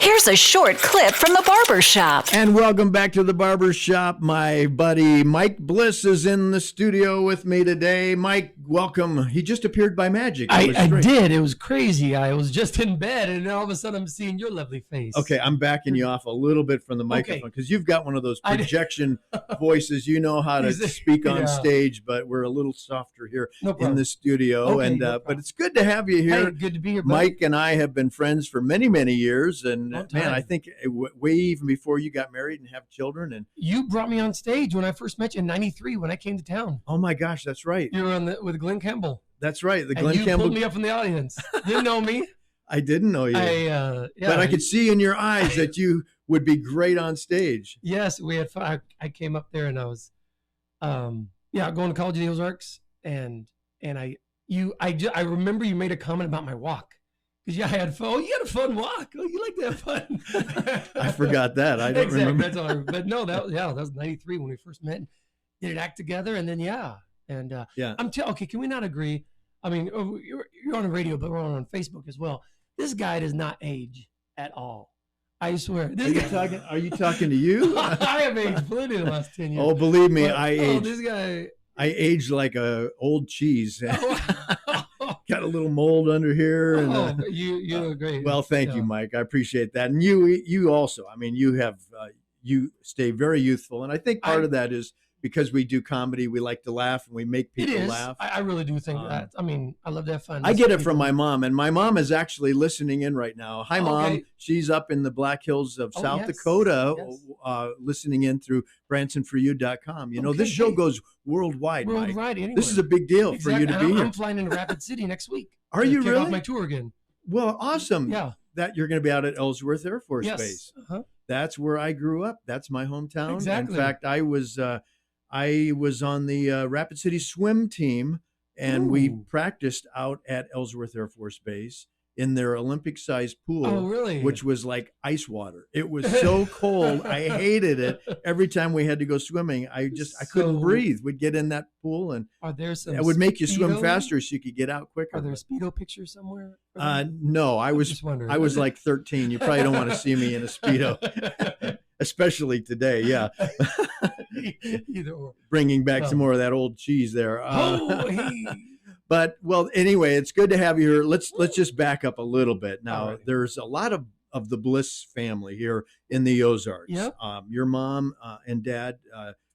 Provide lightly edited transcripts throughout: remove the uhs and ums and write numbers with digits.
Here's a short clip from the Barber Shop. And welcome back to the Barber Shop. My buddy Mike Bliss is in the studio with me today. Mike, welcome. He just appeared by magic. I did. It was crazy. I was just in bed, and all of a sudden I'm seeing your lovely face. Okay, I'm backing you off a little bit from the microphone because you've got one of those projection voices. You know how to speak on stage, but we're a little softer here in the studio. Okay, but it's good to have you here. Hey, good to be here, buddy. Mike and I have been friends for many, many years, and man, I think way even before you got married and have children. And you brought me on stage when I first met you in '93 when I came to town. Oh my gosh, that's right. You were on with Glenn Campbell. That's right. You pulled me up in the audience. Didn't know me. I didn't know you. But I could see in your eyes that you would be great on stage. Yes, we had fun. I came up there and I was, going to college in the Ozarks, and I remember you made a comment about my walk. Because I had fun. Oh, you had a fun walk. Oh, you like to have fun. I forgot that. I don't remember. That's all. But no, that was '93 when we first met. And did it act together, and then Okay, can we not agree? I mean, you're on the radio, but we're on Facebook as well. This guy does not age at all. I swear. Are you talking to you? I have aged plenty in the last 10 years. Oh, believe me, I aged like a old cheese. Got a little mold under here. And, you look great. Well, thank you, Mike. I appreciate that. And you also. I mean, you stay very youthful, and I think part of that is because we do comedy. We like to laugh, and we make people laugh. I really do think that. I mean, I love to have fun. I get it from my mom, and my mom is actually listening in right now. Hi, Mom. Okay. She's up in the Black Hills of South Dakota, listening in through BransonForYou.com. You know, this show goes worldwide. Worldwide, Mike. This is a big deal for you to be here. I'm flying into Rapid City next week. Are you really? Kick off my tour again. Well, awesome. Yeah. That you're going to be out at Ellsworth Air Force Yes. Base. Uh-huh. That's where I grew up. That's my hometown. Exactly. In fact, I was on the Rapid City swim team, and we practiced out at Ellsworth Air Force Base in their Olympic-sized pool. Oh, really? Which was like ice water. It was so cold. I hated it. Every time we had to go swimming, I couldn't breathe. We'd get in that pool, and it would make you swim faster so you could get out quicker. Are there Speedo pictures somewhere? No, I was like 13. You probably don't want to see me in a Speedo. Especially today, yeah. Either or. Bringing back some more of that old cheese there. But well, anyway, it's good to have you here. Let's just back up a little bit. Now, there's a lot of the Bliss family here in the Ozarks. Yep. Your mom and dad,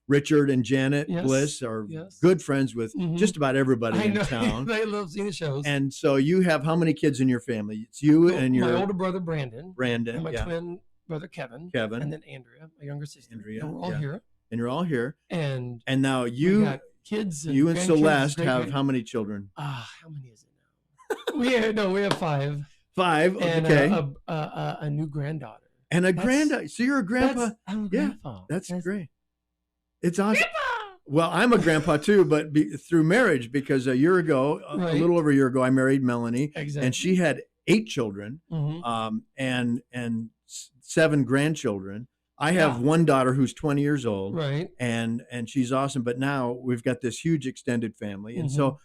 Richard and Janet Bliss, are good friends with just about everybody in town. They love seeing the shows. And so you have how many kids in your family? It's you and your my older brother Brandon, and my twin brother Kevin, and then Andrea, my younger sister. And we're all here. And you're all here. And now you got kids. And you and Celeste have how many children? How many is it now? we have 5. 5. And okay. A new granddaughter. And a granddaughter. So you're a grandpa. I'm a grandpa. That's great. It's awesome. Grandpa! Well, I'm a grandpa too, but through marriage, because a year ago, a little over a year ago, I married Melanie, and she had 8 children, and 7 grandchildren. I have one daughter who's 20 years old, and she's awesome. But now we've got this huge extended family, and so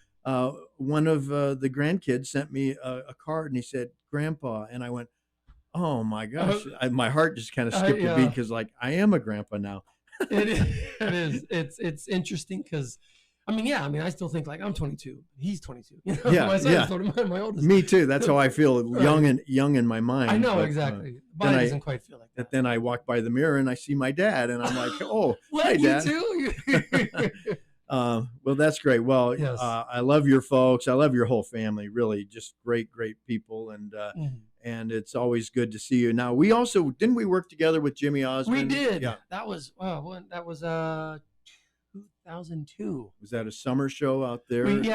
one of the grandkids sent me a card, and he said, "Grandpa," and I went, "Oh my gosh!" My heart just kind of skipped a beat because, like, I am a grandpa now. It is. It's interesting because. I still think like I'm 22. He's 22. You know? My oldest. Me too. That's how I feel, young in my mind. I know, exactly. Body doesn't quite feel like that. But then I walk by the mirror and I see my dad, and I'm like, oh, hi, Dad. You too? Well, that's great. Well, I love your folks. I love your whole family. Really, just great people, and it's always good to see you. Now, we also didn't we work together with Jimmy Osmond? We did. Yeah. That was 2002. Was that a summer show out there? We did.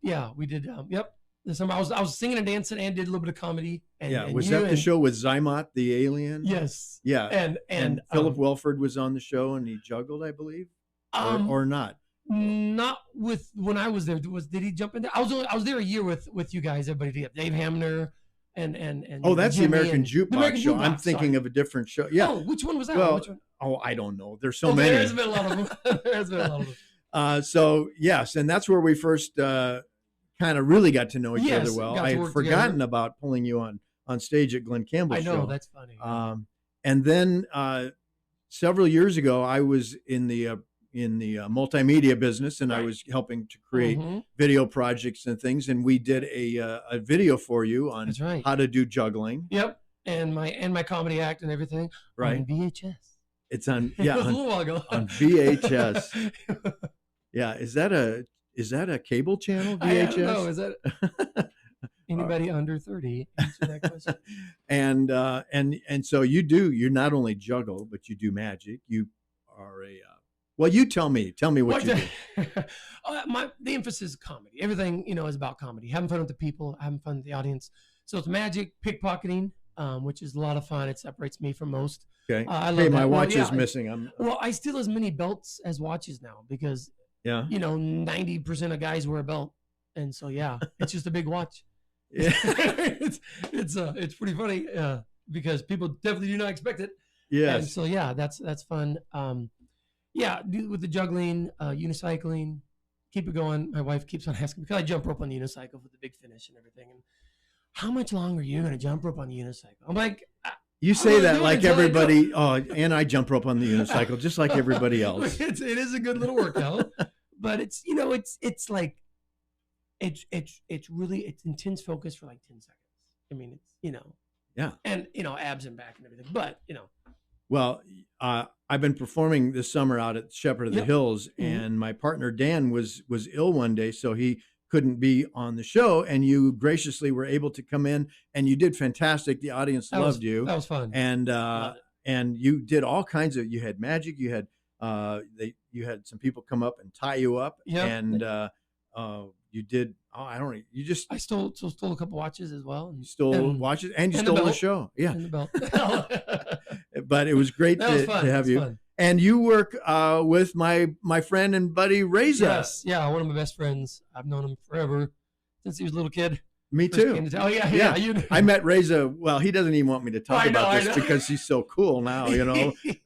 Yeah, we did. Yep. This summer, I was singing and dancing and did a little bit of comedy. And was that the show with Zymot the alien? Yes. Yeah. And Philip Welford was on the show and he juggled, I believe, or not. Not with when I was there. Did he jump in there? I was there a year with you guys. Everybody did. Dave Hamner and that's Jimmy the American Jukebox show. I'm thinking of a different show. Yeah. Oh, which one was that? Well, which one? Oh, I don't know. There's so many. There's been a lot of them. So yes, and that's where we first kind of really got to know each other well. I had forgotten about pulling you on on stage at Glenn Campbell's show. I know, that's funny. And then several years ago, I was in the multimedia business, and I was helping to create video projects and things. And we did a video for you on how to do juggling. Yep, and my comedy act and everything. Right, on VHS. It's on It was a little while ago. on VHS. Yeah, is that a cable channel? VHS. I don't know. Is that anybody under 30? Answer that question. And so you're not only juggle, but you do magic. You are well, you tell me what you do. The emphasis is comedy. Everything, is about comedy. Having fun with the people, having fun with the audience. So it's magic, pickpocketing, which is a lot of fun. It separates me from most. Okay. I love my that. watch is missing. I steal as many belts as watches now because 90% of guys wear a belt, and so it's just a big watch. Yeah. it's pretty funny because people definitely do not expect it. Yes. And so that's fun. With the juggling, unicycling, keep it going. My wife keeps on asking because I jump rope on the unicycle with the big finish and everything. And how much longer are you going to jump rope on the unicycle? I'm like, you say that like everybody. And I jump rope on the unicycle just like everybody else. It is a good little workout, but it's like it's really intense focus for like 10 seconds. I mean, it's and abs and back and everything, but Well, I've been performing this summer out at Shepherd of the Hills, and my partner Dan was ill one day, so he couldn't be on the show. And you graciously were able to come in, and you did fantastic. The audience loved you. That was fun. And you did all kinds of. You had magic. You had you had some people come up and tie you up, and you did. I stole a couple watches as well. You stole watches, and you stole the show. Yeah. And the belt. But it was great to have you. Fun. And you work with my friend and buddy Reza. Yes, one of my best friends. I've known him forever since he was a little kid. Me too. I met Reza. Well, he doesn't even want me to talk about this because he's so cool now,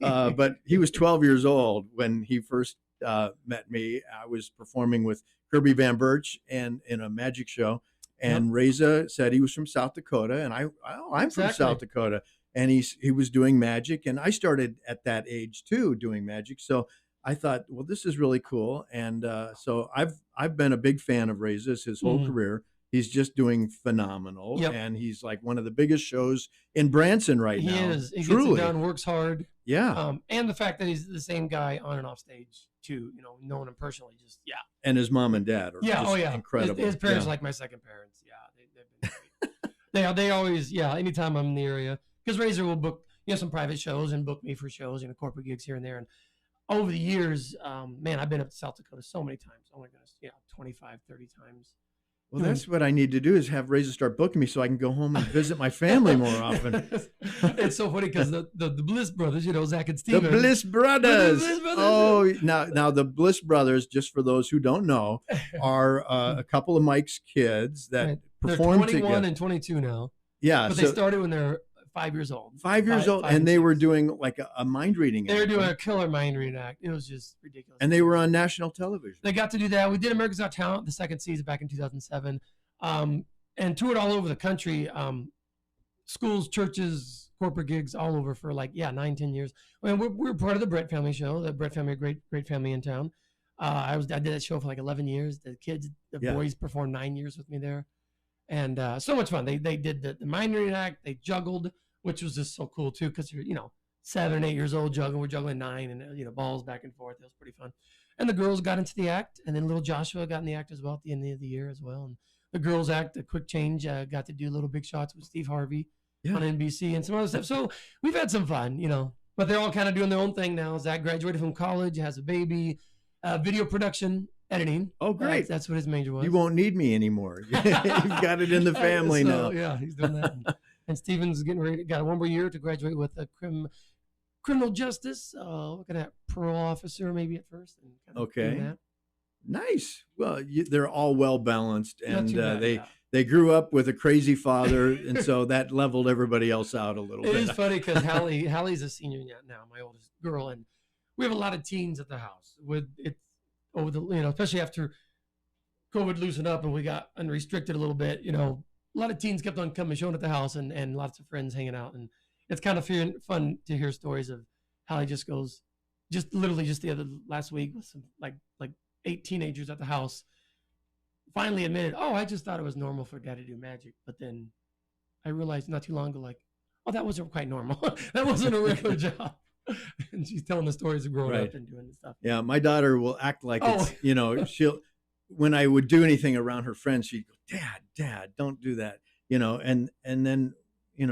but he was 12 years old when he first met me. I was performing with Kirby Van Birch and in a magic show, and Reza said he was from South Dakota, and I'm from South Dakota. And he was doing magic, and I started at that age too doing magic. So I thought, well, this is really cool, and so I've been a big fan of Reza's his whole career. He's just doing phenomenal, and he's like one of the biggest shows in Branson right now. He is. He gets it done, works hard. Yeah. And the fact that he's the same guy on and off stage too. Knowing him personally, just And his mom and dad are incredible. His parents are like my second parents. Yeah, they've been great. they always anytime I'm in the area. Because Razor will book, some private shows and book me for shows, corporate gigs here and there. And over the years, I've been up to South Dakota so many times. Oh my goodness, 25, 30 times. Well, that's what I need to do is have Razor start booking me so I can go home and visit my family more often. It's so funny because the Bliss brothers, Zach and Steven. The Bliss brothers. Oh, now the Bliss brothers, just for those who don't know, are a couple of Mike's kids that perform together. They're 21 and 22 now. Yeah. But they started when they're 5 years old. 5 years old, and they were doing like a mind reading act. They were doing a killer mind reading act. It was just ridiculous. And they were on national television. They got to do that. We did America's Got Talent, the second season back in 2007, and toured all over the country, schools, churches, corporate gigs, all over for 9-10 years. And we're part of the Brett Family Show. The Brett Family, great family in town. I did that show for 11 years. The boys performed 9 years with me there. And so much fun. They did the mind reading act. They juggled, which was just so cool too, because you're 7 and 8 years old juggling. We're juggling 9, and balls back and forth. It was pretty fun. And the girls got into the act, and then little Joshua got in the act as well at the end of the year as well. And the girls act, a quick change, got to do little big shots with Steve Harvey on NBC and some other stuff. So we've had some fun, But they're all kind of doing their own thing now. Zach graduated from college, has a baby, video production. Editing. Oh, great. That's what his major was. You won't need me anymore. You've got it in the family now. Yeah, he's doing that. And Steven's getting ready. Got one more year to graduate with a criminal justice. Looking at parole officer maybe at first. And okay. Nice. Well, they're all well balanced, and they grew up with a crazy father, and so that leveled everybody else out a little bit. It is funny because Hallie's a senior now, my oldest girl, and we have a lot of teens at the house. Over the especially after COVID loosened up and we got unrestricted a little bit, lot of teens kept on coming, showing at the house, and lots of friends hanging out. And it's kind of fun to hear stories of how he just goes, just literally just last week with some like 8 teenagers at the house, finally admitted, oh, I just thought it was normal for dad to do magic. But then I realized not too long ago, like, oh, that wasn't quite normal. That wasn't a regular job. And she's telling the stories of growing up and doing this stuff. Yeah, my daughter will act like it's, she'll, when I would do anything around her friends, she'd go, Dad, don't do that. And then,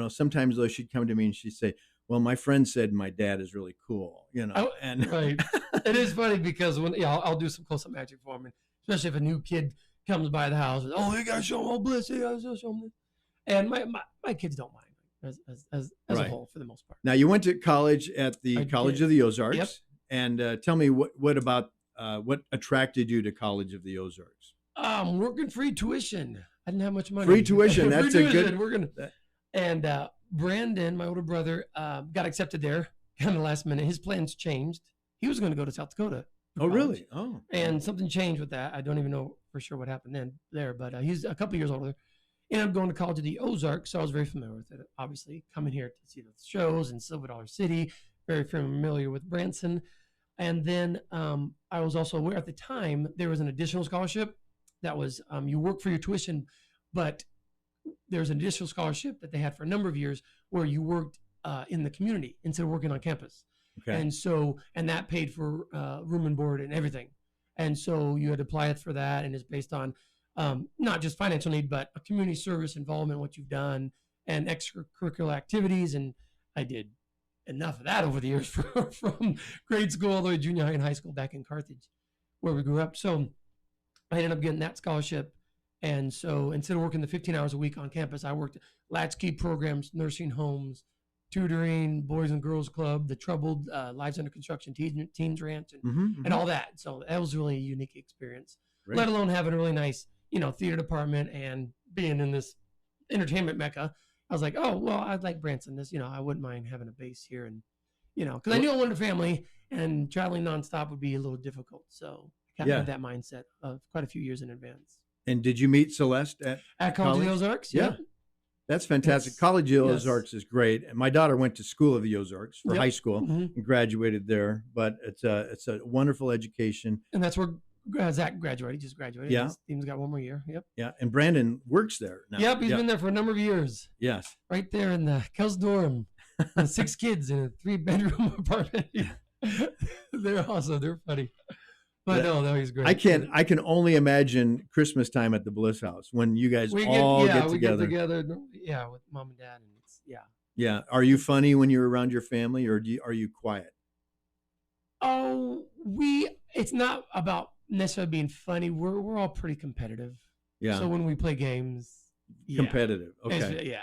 sometimes though she'd come to me and she'd say, well, my friend said my dad is really cool, and right. It is funny because when I'll do some close-up magic for him, and especially if a new kid comes by the house, and, oh, you gotta show him all Bliss, you gotta show him this. And my kids don't mind as a whole for the most part. Now you went to college at the College of the Ozarks, yep. And tell me what about what attracted you to College of the Ozarks? Working free tuition. I didn't have much money. Free tuition. That's free a tuition. good. And Brandon, my older brother, got accepted there kind of last minute. His plans changed. He was going to go to South Dakota. Oh, really? Oh. And something changed with that. I don't even know for sure what happened there, but he's a couple years older. Ended up going to College of the Ozarks, so I was very familiar with it. Obviously, coming here to see the shows in Silver Dollar City, very familiar with Branson. And then I was also aware at the time there was an additional scholarship that was you work for your tuition, but there's an additional scholarship that they had for a number of years where you worked in the community instead of working on campus. Okay. And that paid for room and board and everything. And so you had to apply for that, and it's based on not just financial need, but a community service involvement, what you've done, and extracurricular activities. And I did enough of that over the years from grade school all the way to junior high and high school back in Carthage, where we grew up. So I ended up getting that scholarship. And so instead of working the 15 hours a week on campus, I worked latchkey programs, nursing homes, tutoring, Boys and Girls Club, the Troubled, Lives Under Construction, Teens Ranch, and all that. So that was really a unique experience, let alone having a really nice, theater department and being in this entertainment mecca. I was like, oh, well, I'd like Branson. I wouldn't mind having a base here. And, because I knew I wanted a family, and traveling nonstop would be a little difficult. So I kind of had that mindset of quite a few years in advance. And did you meet Celeste at College of the Ozarks? Yeah. That's fantastic. College of the Ozarks is great. And my daughter went to School of the Ozarks for high school and graduated there. But it's a wonderful education. And that's where Zach graduated. He just graduated. Yeah. His team's got one more year. Yep. Yeah. And Brandon works there now. Yep. He's been there for a number of years. Yes. Right there in the Kel's dorm. 6 kids in a 3-bedroom apartment. They're awesome. They're funny. But no, he's great. I can only imagine Christmas time at the Bliss house when you guys get together. We get together. Yeah, with mom and dad, and it's Yeah. Are you funny when you're around your family, or are you quiet? Oh, it's not about necessarily being funny. We're all pretty competitive. Yeah. So when we play games, competitive. Okay. Yeah.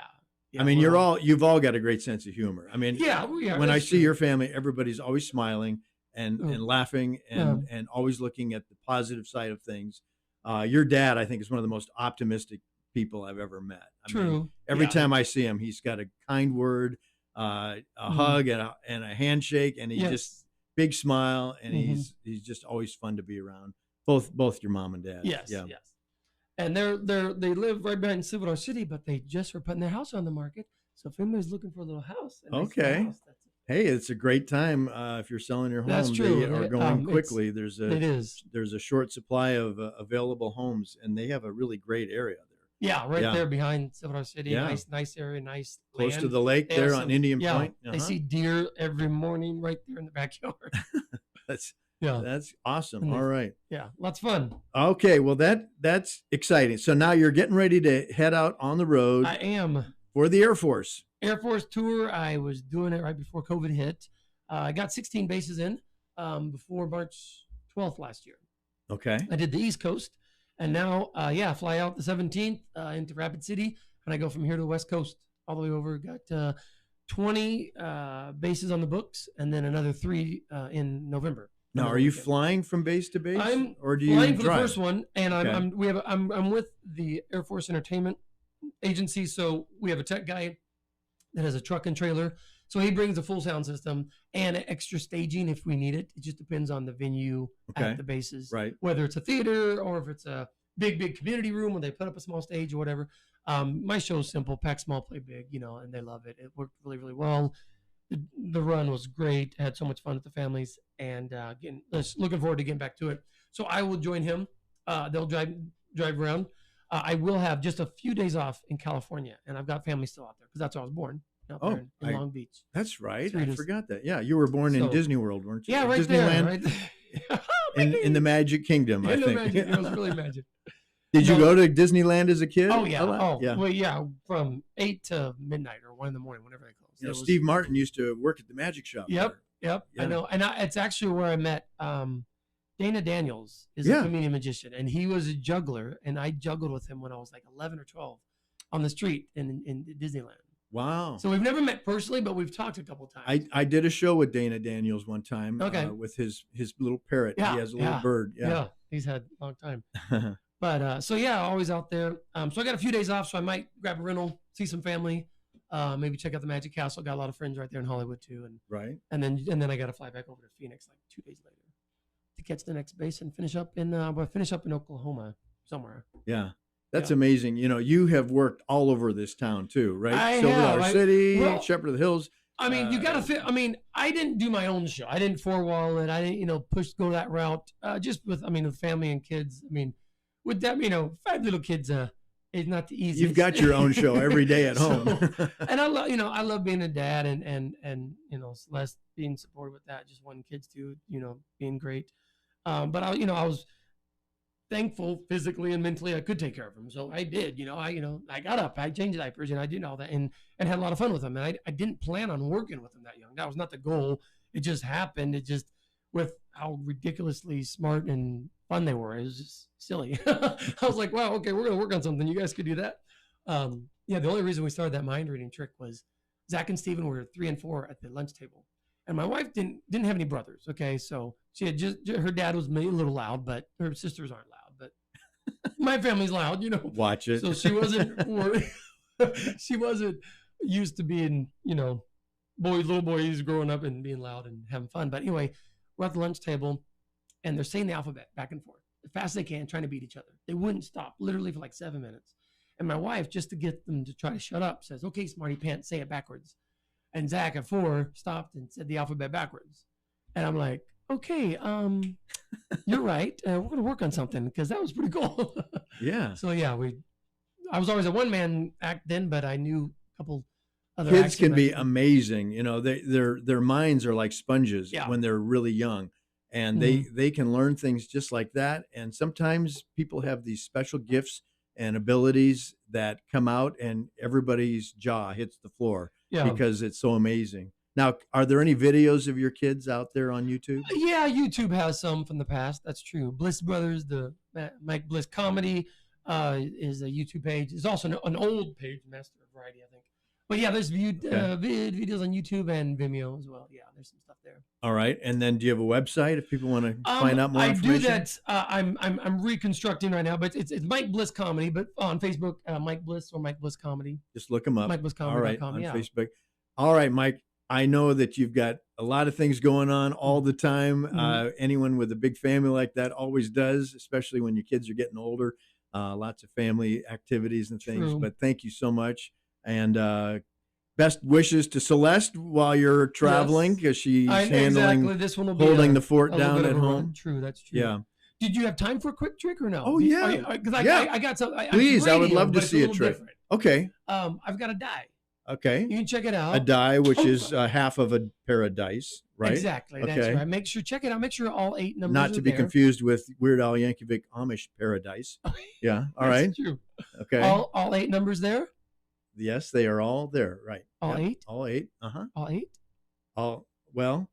I mean, you've all got a great sense of humor. I mean, when I see your family, everybody's always smiling and laughing and always looking at the positive side of things. Your dad, I think, is one of the most optimistic people I've ever met. I mean, every time I see him, he's got a kind word, a hug, and a handshake, and he just big smile, and he's just always fun to be around. Both your mom and dad. Yes. And they live right behind Silver Dollar City, but they just are putting their house on the market. So if anybody's looking for a little house, hey, it's a great time if you're selling your home. That's true. Or going quickly. There's a short supply of available homes, and they have a really great area there. Yeah, there behind Silver Dollar City. Yeah. Nice area, nice close land. to the lake there on Indian Point. They see deer every morning right there in the backyard. That's awesome. All right. Yeah, lots of fun. Okay, well that's exciting. So now you're getting ready to head out on the road. I am. For the Air Force. Air Force tour. I was doing it right before COVID hit. I got 16 bases in before March 12th last year. Okay. I did the East Coast, and now fly out the 17th into Rapid City, and I go from here to the West Coast all the way over. Got 20 bases on the books, and then another 3 in November. Now, are you flying from base to base, or do you flying for drive? the first one? And I'm with the Air Force Entertainment Agency, so we have a tech guy that has a truck and trailer. So he brings a full sound system and extra staging if we need it. It just depends on the venue at the bases, right? Whether it's a theater or if it's a big community room where they put up a small stage or whatever. My show's simple, pack small, play big, and they love it. It worked really, really well. The run was great. I had so much fun with the families, and looking forward to getting back to it. So I will join him. They'll drive around. I will have just a few days off in California, and I've got family still out there because that's where I was born. Out there in Long Beach. That's right. I forgot that. Yeah, you were born in Disney World, weren't you? Yeah, right Disneyland, there. Right in the Magic Kingdom, I think. Magic. It was really magic. Did you go to Disneyland as a kid? Oh yeah. Well, yeah, from 8 to midnight or 1 in the morning, whenever they close. Steve Martin used to work at the Magic Shop. Yep. Yeah. I know, and it's actually where I met Dana Daniels. Is a comedian magician, and he was a juggler, and I juggled with him when I was like 11 or 12 on the street in Disneyland. Wow. So we've never met personally, but we've talked a couple times. I did a show with Dana Daniels one time. Okay. With his little parrot. Yeah, he has a little bird. Yeah. He's had a long time. But so yeah, always out there. So I got a few days off, so I might grab a rental, see some family, maybe check out the Magic Castle. Got a lot of friends right there in Hollywood too, and then I got to fly back over to Phoenix like 2 days later to catch the next base and finish up in Oklahoma somewhere. Yeah. That's amazing. You have worked all over this town too, right? I Silver have. Dollar City, Shepherd of the Hills. I mean, you got to fit. I mean, I didn't do my own show. I didn't four-wall it. I didn't, go that route. Just with family and kids. I mean, with them, 5 little kids, is not the easiest. You've got your own show every day at home. And I love being a dad and Celeste being supportive with that. Just wanting kids too, being great. But I was thankful physically and mentally I could take care of him. So I did, I got up, I changed diapers, and I did all that and had a lot of fun with him. And I didn't plan on working with him that young. That was not the goal. It just happened. It just, with how ridiculously smart and fun they were, it was just silly. I was like, wow, okay, we're going to work on something. You guys could do that. The only reason we started that mind reading trick was Zach and Steven were 3 and 4 at the lunch table. And my wife didn't have any brothers. Okay. So she had her dad was maybe a little loud, but her sisters aren't loud, but my family's loud, Watch it. So she wasn't worried. She wasn't used to being, little boys growing up and being loud and having fun. But anyway, we're at the lunch table and they're saying the alphabet back and forth as fast as they can, trying to beat each other. They wouldn't stop literally for like 7 minutes. And my wife, just to get them to try to shut up, says, okay, smarty pants, say it backwards. And Zach at 4 stopped and said the alphabet backwards. And I'm like, okay, you're right. We're going to work on something because that was pretty cool. Yeah. So yeah, I was always a one-man act then, but I knew a couple other kids can be amazing. Their minds are like sponges when they're really young, and they can learn things just like that. And sometimes people have these special gifts and abilities that come out and everybody's jaw hits the floor because it's so amazing. Now, are there any videos of your kids out there on YouTube? Yeah, YouTube has some from the past. That's true. Bliss Brothers, the Mike Bliss comedy is a YouTube page. It's also an old page, Master of Variety, I think. But yeah, there's videos on YouTube and Vimeo as well. Yeah, there's some stuff there. All right. And then do you have a website if people want to find out more information? I do that. I'm reconstructing right now, but it's Mike Bliss Comedy, but on Facebook, Mike Bliss or Mike Bliss Comedy. Just look them up. MikeBlissComedy.com. All right, on Facebook. All right, Mike. I know that you've got a lot of things going on all the time. Anyone with a big family like that always does, especially when your kids are getting older. Lots of family activities and things. True. But thank you so much. And best wishes to Celeste while you're traveling, because she's handling this one will be holding the fort down at home. True, that's true. Yeah. Did you have time for a quick trick or no? Oh yeah, because I got some. Please, I would love to see a trick. Different. Okay. I've got a die. Okay. You can check it out. A die, which is half of a pair of dice, right? Exactly. Okay. That's right. Check it out. Make sure all 8 numbers Not to be there. confused with Weird Al Yankovic Amish Paradise. Yeah. All right. That's true. Okay. All 8 numbers there? Yes, they are all there. Right. All 8? All 8. Uh-huh. All 8? Well.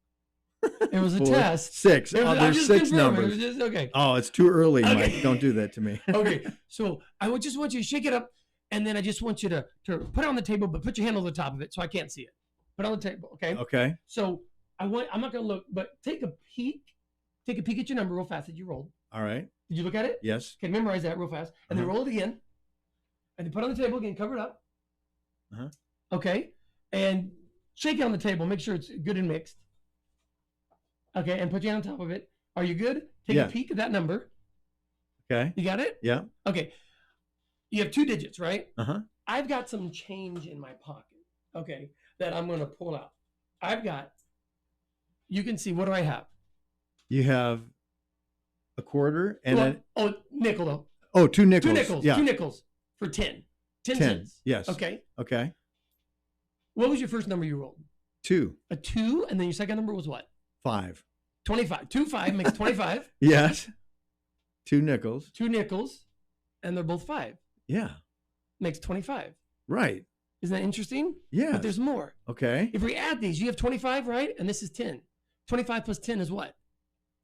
It was a 4, test. 6. There's 6 numbers. Okay. Oh, it's too early, Okay. Mike. Don't do that to me. Okay. So I would just want you to shake it up, and then I just want you to put it on the table, but put your hand on the top of it so I can't see it. Put it on the table, okay? Okay. So I'm not going to look, but take a peek. Take a peek at your number real fast that you rolled. All right. Did you look at it? Yes. Okay, memorize that real fast. And then roll it again. And then put it on the table again, cover it up. Uh-huh. Okay. And shake it on the table. Make sure it's good and mixed. Okay, and put your hand on top of it. Are you good? Take a peek at that number. Okay. You got it? Yeah. Okay. You have 2 digits, right? Uh-huh. I've got some change in my pocket, okay, that I'm going to pull out. You can see, what do I have? You have a quarter and nickel though. Oh, 2 nickels. 2 nickels. Yeah. 2 nickels for 10. 10 cents. Yes. Okay. Okay. What was your first number you rolled? 2. A 2, and then your second number was what? 5. 25. 2 5 makes 25. Yes. 2 nickels. 2 nickels, and they're both 5. Yeah. Makes 25. Right. Isn't that interesting? Yeah. But there's more. Okay. If we add these, you have 25, right? And this is 10. 25 plus 10 is what?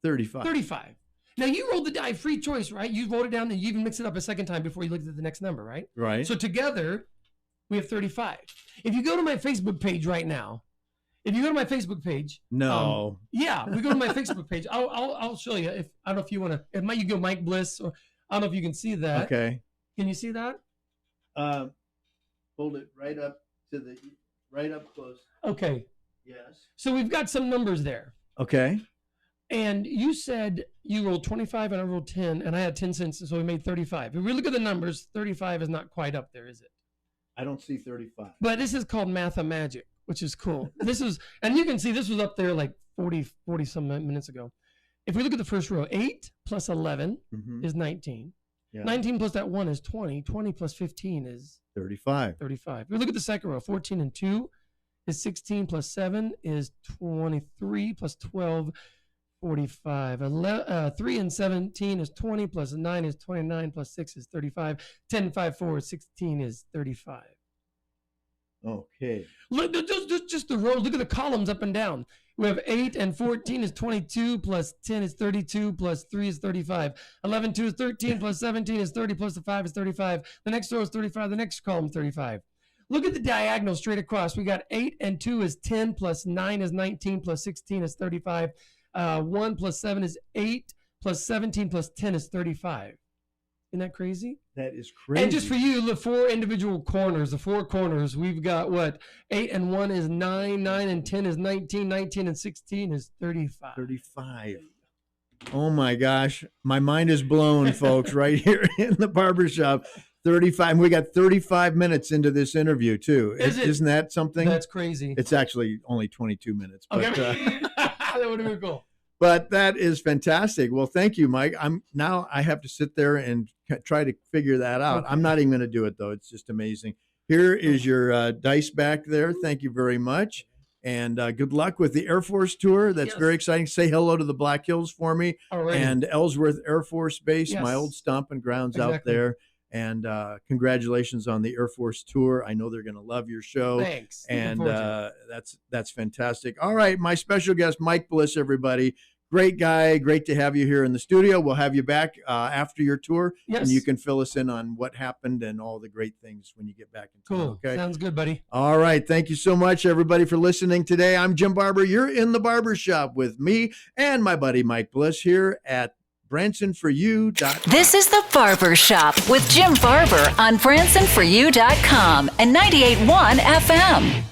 35. 35. Now, you rolled the die, free choice, right? You wrote it down, and you even mix it up a second time before you looked at the next number, right? Right. So together, we have 35. If you go to my Facebook page right now, No. yeah, we go to my Facebook page. I'll show you. If I don't know if you want to. It might you go Mike Bliss, or I don't know if you can see that. Okay. Can you see that? Hold it right up close. Okay. Yes. So we've got some numbers there. Okay. And you said you rolled 25 and I rolled 10, and I had 10 cents, so we made 35. If we look at the numbers, 35 is not quite up there, is it? I don't see 35. But this is called Math-O-Magic, which is cool. And you can see this was up there like 40 some minutes ago. If we look at the first row, 8 plus 11 is 19. Yeah. 19 plus that 1 is 20. 20 plus 15 is 35. 35. If we look at the second row, 14 and 2 is 16 plus 7 is 23 plus 12, 45. 3 and 17 is 20 plus 9 is 29 plus 6 is 35. 10, 5, 4, 16 is 35. Okay. Look, just the row. Look at the columns up and down. We have 8 and 14 is 22 plus 10 is 32 plus 3 is 35. 11, 2 is 13 plus 17 is 30 plus the 5 is 35. The next row is 35. The next column is 35. Look at the diagonal straight across. We got 8 and 2 is 10 plus 9 is 19 plus 16 is 35. 1 plus 7 is 8 plus 17 plus 10 is 35. Isn't that crazy? That is crazy. And just for you, the 4 individual corners, we've got what? 8 and 1 is 9, 9 and 10 is 19, 19 and 16 is 35. 35. Oh my gosh. My mind is blown, folks, right here in the barber shop. 35. We got 35 minutes into this interview, too. Isn't that something? That's crazy. It's actually only 22 minutes. But, okay. That would have been cool. But that is fantastic. Well, thank you, Mike. I have to sit there and try to figure that out. Okay. I'm not even going to do it, though. It's just amazing. Here is your dice back there. Thank you very much. And good luck with the Air Force tour. That's very exciting. Say hello to the Black Hills for me. Alrighty. And Ellsworth Air Force Base, my old stomping grounds out there. And congratulations on the Air Force tour. I know they're going to love your show. Thanks. And that's fantastic. All right, my special guest, Mike Bliss, everybody. Great guy. Great to have you here in the studio. We'll have you back after your tour. Yes. And you can fill us in on what happened and all the great things when you get back in town. Cool. Okay. Sounds good, buddy. All right. Thank you so much, everybody, for listening today. I'm Jim Barber. You're in the Barber Shop with me and my buddy Mike Bliss here at BransonForYou.com. This is the Barber Shop with Jim Barber on BransonForYou.com and 98.1 FM.